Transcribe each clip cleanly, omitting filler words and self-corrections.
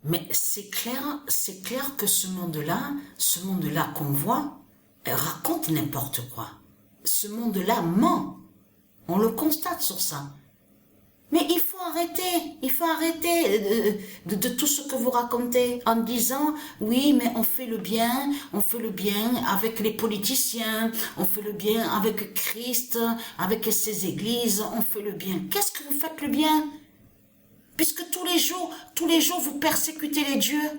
Mais c'est clair que ce monde-là qu'on voit, raconte n'importe quoi. Ce monde-là ment. On le constate sur ça. Mais il faut arrêter de tout ce que vous racontez en disant, oui, mais on fait le bien avec les politiciens, on fait le bien avec Christ, avec ses églises, on fait le bien. Qu'est-ce que vous faites le bien? Puisque tous les jours, vous persécutez les dieux.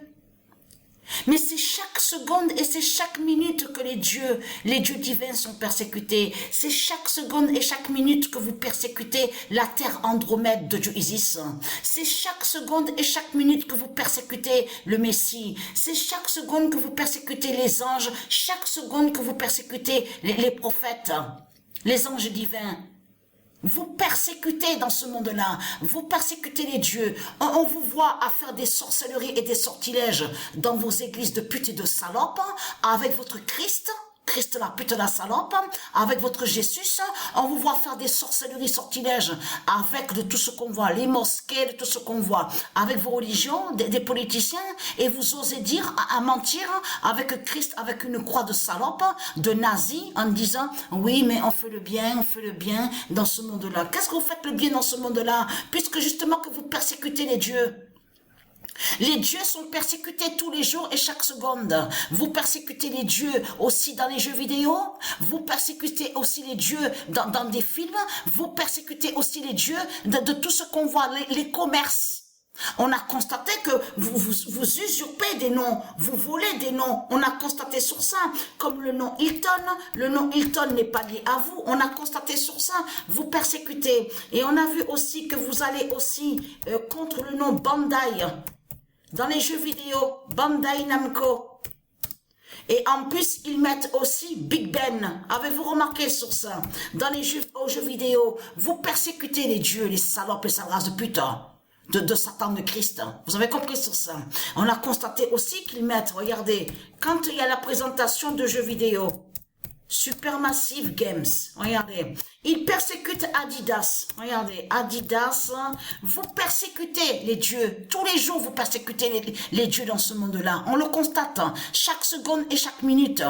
Mais c'est chaque seconde et c'est chaque minute que les dieux divins sont persécutés. C'est chaque seconde et chaque minute que vous persécutez la terre Andromède de Dieu Isis. C'est chaque seconde et chaque minute que vous persécutez le Messie. C'est chaque seconde que vous persécutez les anges, chaque seconde que vous persécutez les prophètes, les anges divins. Vous persécutez dans ce monde-là, vous persécutez les dieux. On vous voit à faire des sorcelleries et des sortilèges dans vos églises de putes et de salopes, avec votre Christ la pute la salope, avec votre Jésus, on vous voit faire des sorcelleries, sortilèges, avec de tout ce qu'on voit, les mosquées, de tout ce qu'on voit, avec vos religions, des politiciens, et vous osez dire, à mentir, avec Christ, avec une croix de salope, de nazi, en disant, oui, mais on fait le bien dans ce monde-là. Qu'est-ce que vous faites le bien dans ce monde-là, puisque justement que vous persécutez les dieux? Les dieux sont persécutés tous les jours et chaque seconde. Vous persécutez les dieux aussi dans les jeux vidéo. Vous persécutez aussi les dieux dans des films. Vous persécutez aussi les dieux de tout ce qu'on voit, les commerces. On a constaté que vous usurpez des noms, vous volez des noms. On a constaté sur ça, comme le nom Hilton. Le nom Hilton n'est pas lié à vous. On a constaté sur ça, vous persécutez. Et on a vu aussi que vous allez aussi contre le nom Bandai. Dans les jeux vidéo, Bandai Namco. Et en plus, ils mettent aussi Big Ben. Avez-vous remarqué sur ça? Dans les jeux vidéo, vous persécutez les dieux, les salopes, les sales races de putain. De Satan, de Christ. Vous avez compris sur ça? On a constaté aussi qu'ils mettent, regardez, quand il y a la présentation de jeux vidéo, Supermassive Games, regardez, ils persécutent Adidas, regardez, Adidas, vous persécutez les dieux, tous les jours vous persécutez les dieux dans ce monde-là, on le constate, chaque seconde et chaque minute.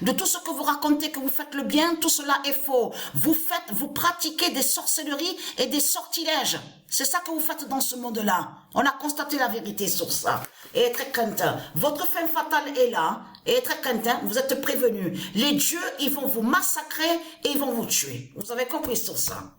De tout ce que vous racontez, que vous faites le bien, tout cela est faux. Vous pratiquez des sorcelleries et des sortilèges. C'est ça que vous faites dans ce monde-là. On a constaté la vérité sur ça. Et très craintin. Votre fin fatale est là. Et très craintin, vous êtes prévenus. Les dieux, ils vont vous massacrer et ils vont vous tuer. Vous avez compris sur ça.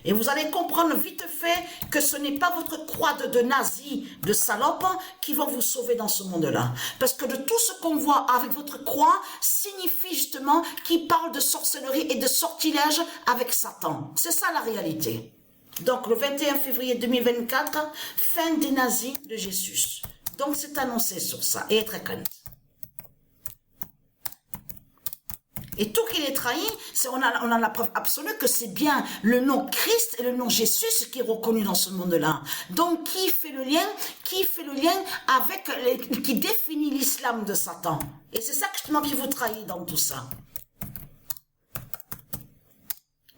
Et vous allez comprendre vite fait que ce n'est pas votre croix de nazi, de salope, qui va vous sauver dans ce monde-là. Parce que de tout ce qu'on voit avec votre croix signifie justement qu'il parle de sorcellerie et de sortilège avec Satan. C'est ça la réalité. Donc le 21 février 2024, fin des nazis de Jésus. Donc c'est annoncé sur ça. Et très calme. Et tout qu'il est trahi, on a la preuve absolue que c'est bien le nom Christ et le nom Jésus qui est reconnu dans ce monde-là. Donc, qui fait le lien avec, qui définit l'islam de Satan. Et c'est ça justement qui vous trahit dans tout ça.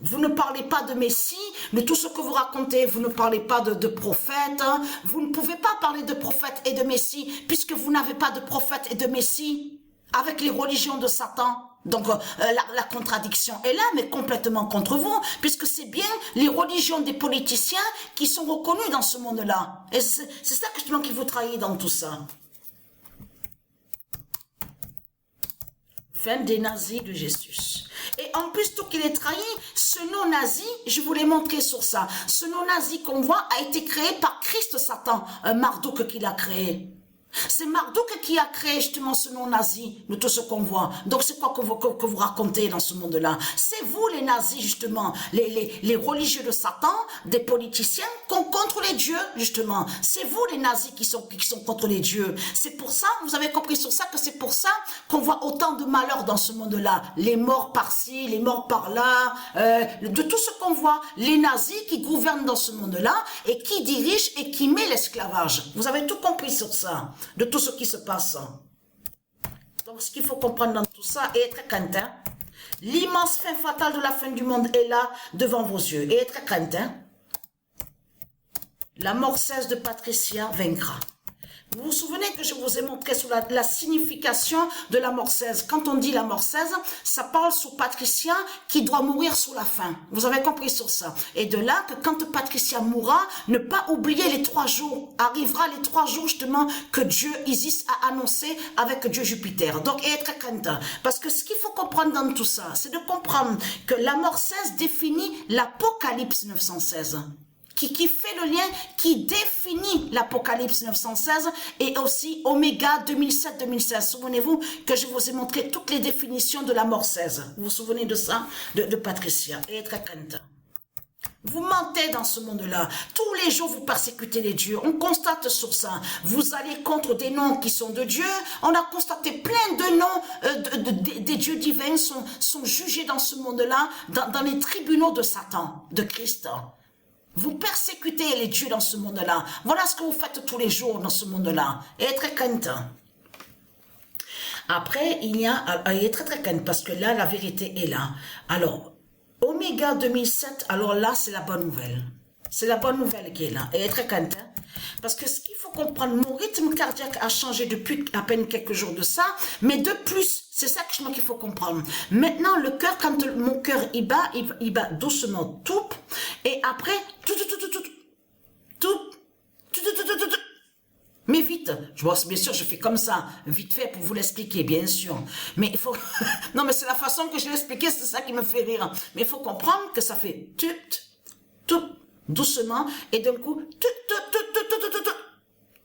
Vous ne parlez pas de Messie, de tout ce que vous racontez, vous ne parlez pas de prophète, vous ne pouvez pas parler de prophète et de Messie, puisque vous n'avez pas de prophète et de Messie avec les religions de Satan. Donc la contradiction est là, mais complètement contre vous, puisque c'est bien les religions des politiciens qui sont reconnues dans ce monde-là. Et c'est ça justement qui vous trahit dans tout ça. Fin des nazis de Jésus. Et en plus, tout qu'il est trahi, ce nom nazi, je vous l'ai montré sur ça, ce nom nazi qu'on voit a été créé par Christ Satan, Marduk qui l'a créé. C'est Marduk qui a créé justement ce nom nazi de tout ce qu'on voit. Donc c'est quoi que vous racontez dans ce monde-là? C'est vous les nazis justement, les religieux de Satan, des politiciens contre les dieux justement. C'est vous les nazis qui sont contre les dieux. C'est pour ça, vous avez compris sur ça, que c'est pour ça qu'on voit autant de malheurs dans ce monde-là. Les morts par-ci, les morts par-là, de tout ce qu'on voit. Les nazis qui gouvernent dans ce monde-là et qui dirigent et qui met l'esclavage. Vous avez tout compris sur ça, de tout ce qui se passe. Donc ce qu'il faut comprendre dans tout ça, et être craintin, l'immense fin fatale de la fin du monde est là devant vos yeux, et être craintin. La mort cesse de Patricia vaincra. Vous vous souvenez que je vous ai montré sur la signification de la mort 16. Quand on dit la mort 16, ça parle sur Patricia qui doit mourir sur la fin. Vous avez compris sur ça. Et de là que quand Patricia mourra, ne pas oublier les 3 jours. Arrivera les 3 jours justement que Dieu Isis a annoncé avec Dieu Jupiter. Donc, et être craintant. Parce que ce qu'il faut comprendre dans tout ça, c'est de comprendre que la mort 16 définit l'Apocalypse 916. Qui fait le lien, qui définit l'Apocalypse 916 et aussi Oméga 2007-2016. Souvenez-vous que je vous ai montré toutes les définitions de la mort 16. Vous vous souvenez de ça, de Patricia et très content. Vous mentez dans ce monde-là. Tous les jours, vous persécutez les dieux. On constate sur ça. Vous allez contre des noms qui sont de Dieu. On a constaté plein de noms des dieux divins sont jugés dans ce monde-là, dans les tribunaux de Satan, de Christ. Vous persécutez les dieux dans ce monde-là. Voilà ce que vous faites tous les jours dans ce monde-là. Et être très content. Après, il est très très content parce que là, la vérité est là. Alors, Oméga 2007, alors là, c'est la bonne nouvelle. C'est la bonne nouvelle qui est là. Et être très content. Parce que ce qu'il faut comprendre, mon rythme cardiaque a changé depuis à peine quelques jours de ça. Mais de plus, c'est ça qu'il faut comprendre. Maintenant, le cœur, quand mon cœur il bat doucement, tout. Et après, tout. Mais vite. Bien sûr, je fais comme ça, vite fait pour vous l'expliquer, bien sûr. Mais il faut... non, mais c'est la façon que je l'ai expliqué, c'est ça qui me fait rire. Mais il faut comprendre que ça fait tout, doucement, et d'un coup,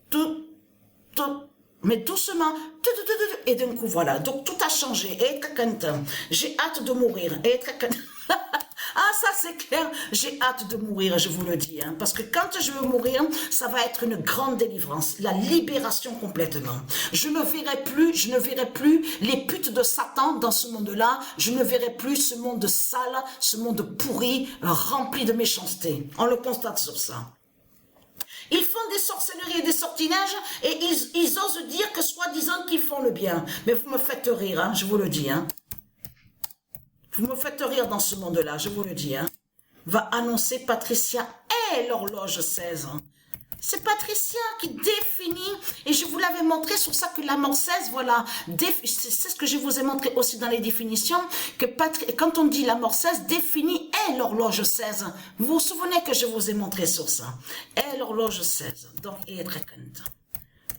tout, mais doucement, et d'un coup, voilà. Donc, tout a changé, et très content. J'ai hâte de mourir, et très content. Ah, ça c'est clair, j'ai hâte de mourir, je vous le dis, hein, parce que quand je veux mourir, ça va être une grande délivrance, la libération complètement. Je ne verrai plus les putes de Satan dans ce monde-là, je ne verrai plus ce monde sale, ce monde pourri, rempli de méchanceté. On le constate sur ça. Ils font des sorcelleries et des sortilèges et ils osent dire que soi-disant qu'ils font le bien. Mais vous me faites rire, hein, je vous le dis, hein. Vous me faites rire dans ce monde-là, je vous le dis. Hein. Va annoncer Patricia et l'horloge 16. C'est Patricia qui définit, et je vous l'avais montré sur ça que la mort 16, voilà, c'est ce que je vous ai montré aussi dans les définitions, que quand on dit la mort 16, définit et l'horloge 16. Vous vous souvenez que je vous ai montré sur ça. Et l'horloge 16. Donc, et très content.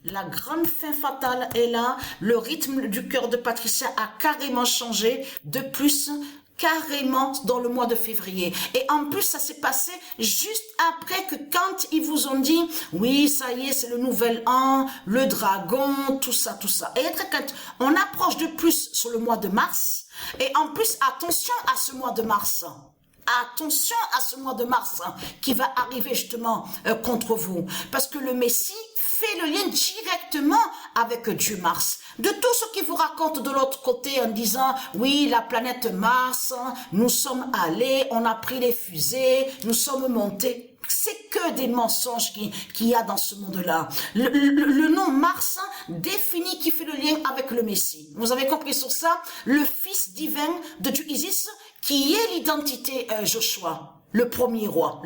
La grande fin fatale est là. Le rythme du cœur de Patricia a carrément changé. De plus, carrément dans le mois de février. Et en plus, ça s'est passé juste après que quand ils vous ont dit, oui, ça y est, c'est le nouvel an, le dragon, tout ça. Et quand on approche de plus sur le mois de mars, et en plus, attention à ce mois de mars. Attention à ce mois de mars qui va arriver justement contre vous. Parce que le Messie fait le lien directement avec Dieu Mars. De tout ce qu'il vous raconte de l'autre côté en disant, oui, la planète Mars, nous sommes allés, on a pris les fusées, nous sommes montés. C'est que des mensonges qu'il y a dans ce monde-là. Le nom Mars définit qui fait le lien avec le Messie. Vous avez compris sur ça? Le fils divin de Dieu Isis, qui est l'identité Joshua. Le premier roi.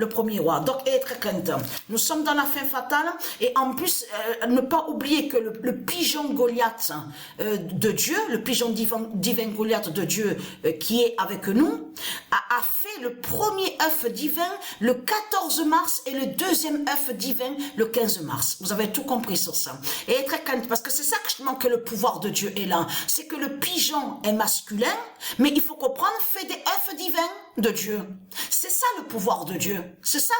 Donc, être content. Nous sommes dans la fin fatale et en plus, ne pas oublier que le pigeon Goliath de Dieu, le pigeon divin Goliath de Dieu qui est avec nous, a fait le premier œuf divin le 14 mars et le deuxième œuf divin le 15 mars. Vous avez tout compris sur ça. Et être content parce que c'est ça que le pouvoir de Dieu est là. C'est que le pigeon est masculin, mais il faut comprendre, fait des œufs divins de Dieu. C'est ça le pouvoir de Dieu. C'est ça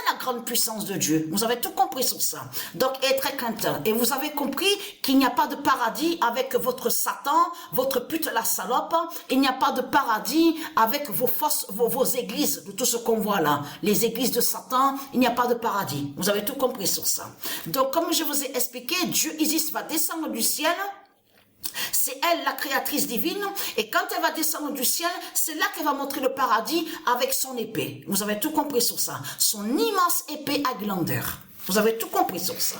la grande puissance de Dieu. Vous avez tout compris sur ça. Donc, être content. Et vous avez compris qu'il n'y a pas de paradis avec votre Satan, votre pute la salope. Il n'y a pas de paradis avec vos églises, de tout ce qu'on voit là. Les églises de Satan, il n'y a pas de paradis. Vous avez tout compris sur ça. Donc, comme je vous ai expliqué, Dieu Isis va descendre du ciel. C'est elle la créatrice divine et quand elle va descendre du ciel, c'est là qu'elle va montrer le paradis avec son épée. Vous avez tout compris sur ça. Son immense épée à glandeur. Vous avez tout compris sur ça.